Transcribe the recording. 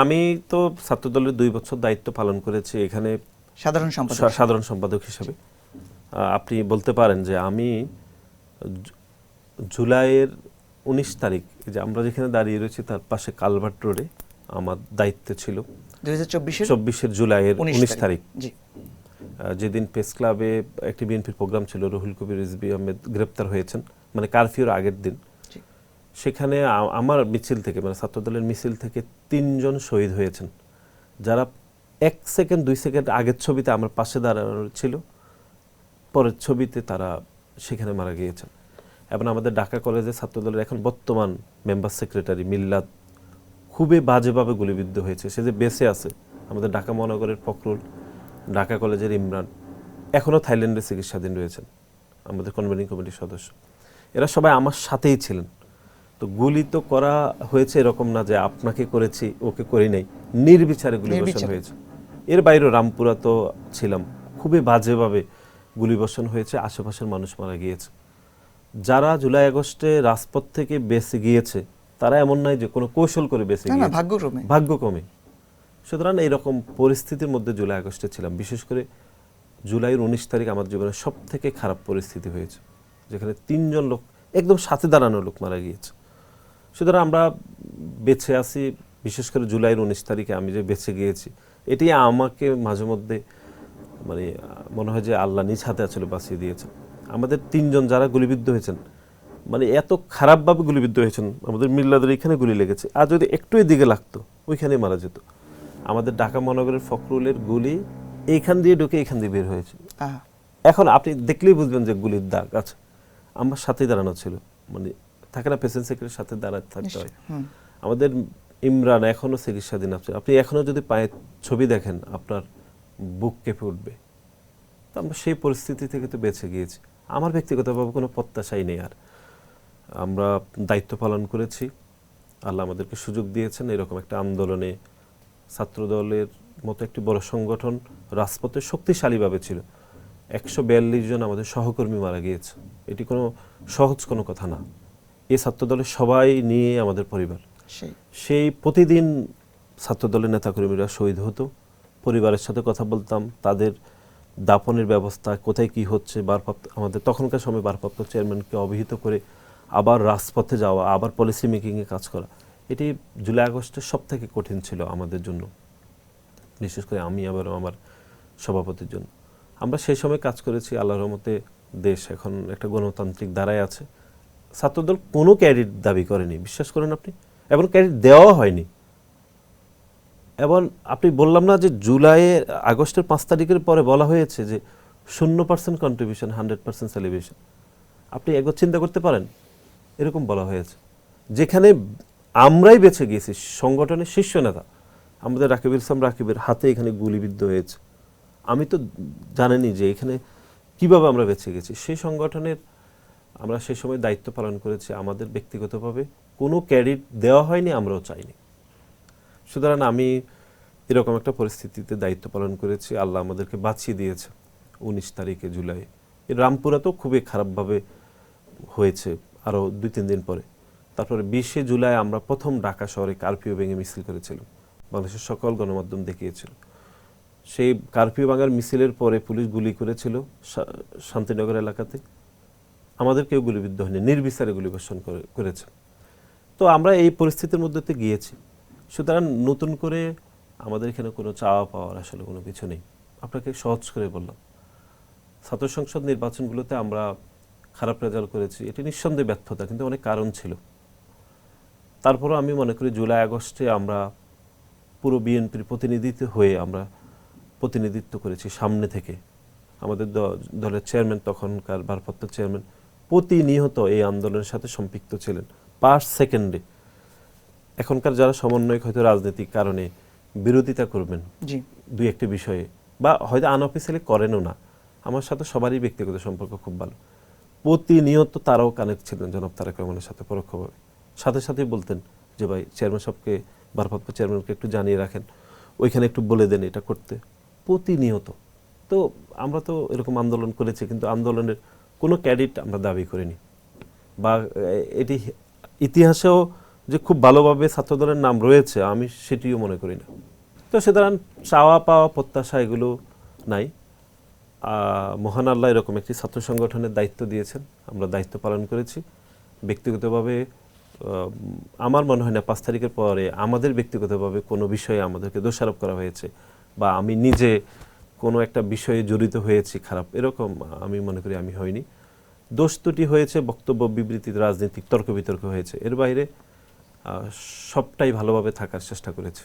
আমি তো ছাত্রদলের 2 বছর দায়িত্ব পালন করেছি এখানে সাধারণ সম্পাদক হিসেবে। আপনি বলতে পারেন যে আমি জুলাইয়ের 19 তারিখ, যে আমরা যেখানে দাঁড়িয়ে রয়েছি তার পাশে কালভার্ট রোডে আমার দায়িত্ব ছিল 2024 জুলাইয়ের 19 তারিখ, যেদিন প্রেস ক্লাবে একটি বিএনপির প্রোগ্রাম ছিল। রুহুল কবির রিজভী আহমেদ গ্রেপ্তার হয়েছেন, মানে কারফিউর আগের দিন। সেখানে আমার মিছিল থেকে, মানে ছাত্রদলের মিছিল থেকে 3 জন শহীদ হয়েছেন, যারা 1 সেকেন্ড 2 সেকেন্ড আগের ছবিতে আমার পাশে দাঁড়ানো ছিল, পরের ছবিতে তারা সেখানে মারা গিয়েছেন। এবং আমাদের ঢাকা কলেজের ছাত্রদলের এখন বর্তমান মেম্বার সেক্রেটারি মিল্লাত খুবই বাজেভাবে গুলিবিদ্ধ হয়েছে। সে যে বেঁচে আছে, আমাদের ঢাকা মহানগরের ফখরুল, ঢাকা কলেজের ইমরান এখনও থাইল্যান্ডে চিকিৎসাধীন রয়েছেন, আমাদের কনভেনিং কমিটির সদস্য। এরা সবাই আমার সাথেই ছিলেন। তো গুলি তো করা হয়েছে এরকম না যে আপনাকে করেছি ওকে করি নাই, নির্বিচারে গুলিবর্ষণ হয়েছে। এর বাইরেও রামপুরা তো ছিলাম, খুবই বাজেভাবে গুলিবর্ষণ হয়েছে, আশেপাশের মানুষ মারা গিয়েছে। যারা জুলাই আগস্টে রাজপথ থেকে বেঁচে গিয়েছে তারা এমন নয় যে কোনো কৌশল করে বেঁচে গিয়েছে, ভাগ্যক্রমে। সুতরাং এইরকম পরিস্থিতির মধ্যে জুলাই আগস্টে ছিলাম। বিশেষ করে জুলাইয়ের 19 তারিখ আমার জীবনের সব থেকে খারাপ পরিস্থিতি হয়েছে, যেখানে 3 জন লোক, একদম সাথে দাঁড়ানো লোক মারা গিয়েছে। সুতরাং আমরা বেঁচে আছি, বিশেষ করে জুলাইয়ের 19 তারিখে আমি যে বেঁচে গিয়েছি, এটি আমাকে মাঝে মধ্যে মানে মনে হয় যে আল্লাহ নিজ হাতে আসলে বাঁচিয়ে দিয়েছেন। আমাদের 3 জন যারা গুলিবিদ্ধ হয়েছেন, মানে এত খারাপভাবে গুলিবিদ্ধ হয়েছেন, আমাদের মিল্লাদের এখানে গুলি লেগেছে, আর যদি একটু এদিকে লাগতো ওইখানেই মারা যেত। আমাদের ঢাকা মহানগরের ফখরুলের গুলি এইখান দিয়ে ঢুকে এইখান দিয়ে বের হয়েছে। এখন আপনি দেখলেই বুঝবেন যে গুলির দাগ আছে। আমার সাথেই দাঁড়ানো ছিল, মানে থাকে না প্রেসিডেন্ট সেক্রেটারির সাথে দাঁড়াতে থাকতে হয়। আমাদের ইমরান এখনও চিকিৎসাধীন আছে, আপনি এখনও যদি পায়ের ছবি দেখেন আপনার বুক কেঁপে উঠবে। তো আমরা সেই পরিস্থিতি থেকে তো বেঁচে গিয়েছি। আমার ব্যক্তিগতভাবে কোনো প্রত্যাশাই নেই আর। আমরা দায়িত্ব পালন করেছি, আল্লাহ আমাদেরকে সুযোগ দিয়েছেন। এরকম একটা আন্দোলনে ছাত্রদলের মতো একটি বড় সংগঠন রাজপথে শক্তিশালীভাবে ছিল। 142 জন আমাদের সহকর্মী মারা গিয়েছে, এটি কোনো সহজ কোনো কথা না। এই ছাত্রদলের সবাই নিয়ে আমাদের পরিবার, সেই প্রতিদিন ছাত্রদলের নেতাকর্মীরা শহীদ হতো। পরিবারের সাথে কথা বলতাম, তাদের দাফনের ব্যবস্থা কোথায় কি হচ্ছে, আমাদের তখনকার সময় ভারপ্রাপ্ত চেয়ারম্যানকে অবহিত করে আবার রাজপথে যাওয়া, আবার পলিসি মেকিংয়ে কাজ করা, এটি জুলাই আগস্টের সব থেকে কঠিন ছিল আমাদের জন্য, বিশেষ করে আমি আবার আমার সভাপতির জন্য। আমরা সেই সময় কাজ করেছি। আল্লাহর রহমতে দেশ এখন একটা গণতান্ত্রিক ধারায় আছে। ছাত্রদল কোনো ক্যাডেট দাবি করেনি, বিশ্বাস করেন আপনি, এবং ক্যাডেট দেওয়া হয়নি। এবং আপনি বললাম না যে আগস্টের 5 তারিখের পরে বলা হয়েছে যে 0% কন্ট্রিবিউশন, 100% সেলিব্রেশন। আপনি একবার চিন্তা করতে পারেন, এরকম বলা হয়েছে, যেখানে আমরাই বেঁচে গিয়েছি। সংগঠনের শীর্ষ নেতা আমাদের রাকিবুল ইসলাম রাকিবের হাতে এখানে গুলিবিদ্ধ হয়েছে। আমি তো জানেনই যে এখানে কিভাবে আমরা বেঁচে গেছি। সেই সংগঠনের আমরা সেই সময় দায়িত্ব পালন করেছি। আমাদের ব্যক্তিগতভাবে কোনো ক্যাডেট দেওয়া হয়নি, আমরাও চাইনি। সুতরাং আমি এরকম একটা পরিস্থিতিতে দায়িত্ব পালন করেছি, আল্লাহ আমাদেরকে বাঁচিয়ে দিয়েছে। 19 তারিখে জুলাই এই রামপুরা তো খুবই খারাপভাবে হয়েছে, আরও 2-3 দিন পরে। তারপরে 20 জুলাই আমরা প্রথম ঢাকা শহরে কারফিউ ভেঙে মিছিল করেছিলাম, বাংলাদেশের সকল গণমাধ্যম দেখিয়েছিল। সেই কারফিউ ভাঙার মিছিলের পরে পুলিশ গুলি করেছিল শান্তিনগর এলাকাতে, আমাদের কেউ গুলিবিদ্ধ হয়নি, নির্বিচারে গুলিবর্ষণ করেছে। তো আমরা এই পরিস্থিতির মধ্যে গিয়েছি। সুতরাং নতুন করে আমাদের এখানে কোনো চাওয়া পাওয়ার আসলে কোনো কিছু নেই। আপনাকে সহজ করে বললাম, ছাত্র সংসদ নির্বাচনগুলোতে আমরা খারাপ রেজাল্ট করেছি, এটি নিঃসন্দেহে ব্যর্থতা, কিন্তু অনেক কারণ ছিল। তারপরও আমি মনে করি জুলাই আগস্টে আমরা পুরো বিএনপির প্রতিনিধিত্ব হয়ে আমরা প্রতিনিধিত্ব করেছি সামনে থেকে। আমাদের দলের চেয়ারম্যান, তখনকার ভারপ্রাপ্ত চেয়ারম্যান, প্রতিনিয়ত এই আন্দোলনের সাথে সম্পৃক্ত ছিলেন, পার সেকেন্ডে। এখনকার যারা সমন্বয়ক হয়তো রাজনৈতিক কারণে বিরোধিতা করবেন 2-1টি বিষয়ে, বা হয়তো আনঅফিসিয়ালি করেনও না, আমার সাথে সবারই ব্যক্তিগত সম্পর্ক খুব ভালো। প্রতিনিয়ত তারাও কানেক্ট ছিলেন জনাব তারেক রহমানের সাথে পরোক্ষভাবে। সাথে সাথেই বলতেন যে ভাই চেয়ারম্যান সাহেবকে, ভারপ্রাপ্ত চেয়ারম্যানকে একটু জানিয়ে রাখেন, ওইখানে একটু বলে দেন এটা করতে, প্রতিনিয়ত। তো আমরা তো এরকম আন্দোলন করেছি, কিন্তু আন্দোলনের কোনো ক্যাডেট আমরা দাবি করিনি, বা এটি ইতিহাসেও যে খুব ভালোভাবে ছাত্রদলের নাম রয়েছে আমি সেটিও মনে করি না। তো সুতরাং চাওয়া পাওয়া প্রত্যাশা এগুলো নাই। মহান আল্লাহ এরকম একটি ছাত্র সংগঠনের দায়িত্ব দিয়েছেন, আমরা দায়িত্ব পালন করেছি। ব্যক্তিগতভাবে আমার মনে হয় না 5 তারিখের পরে আমাদের ব্যক্তিগতভাবে কোনো বিষয়ে আমাদেরকে দোষারোপ করা হয়েছে বা আমি নিজে কোনো একটা বিষয়ে জড়িত হয়েছি খারাপ, এরকম আমি মনে করি আমি হইনি। দোষ ত্রুটি হয়েছে, বক্তব্য বিবৃতি, রাজনৈতিক তর্ক বিতর্ক হয়েছে, এর বাইরে সবটাই ভালোভাবে থাকার চেষ্টা করেছি।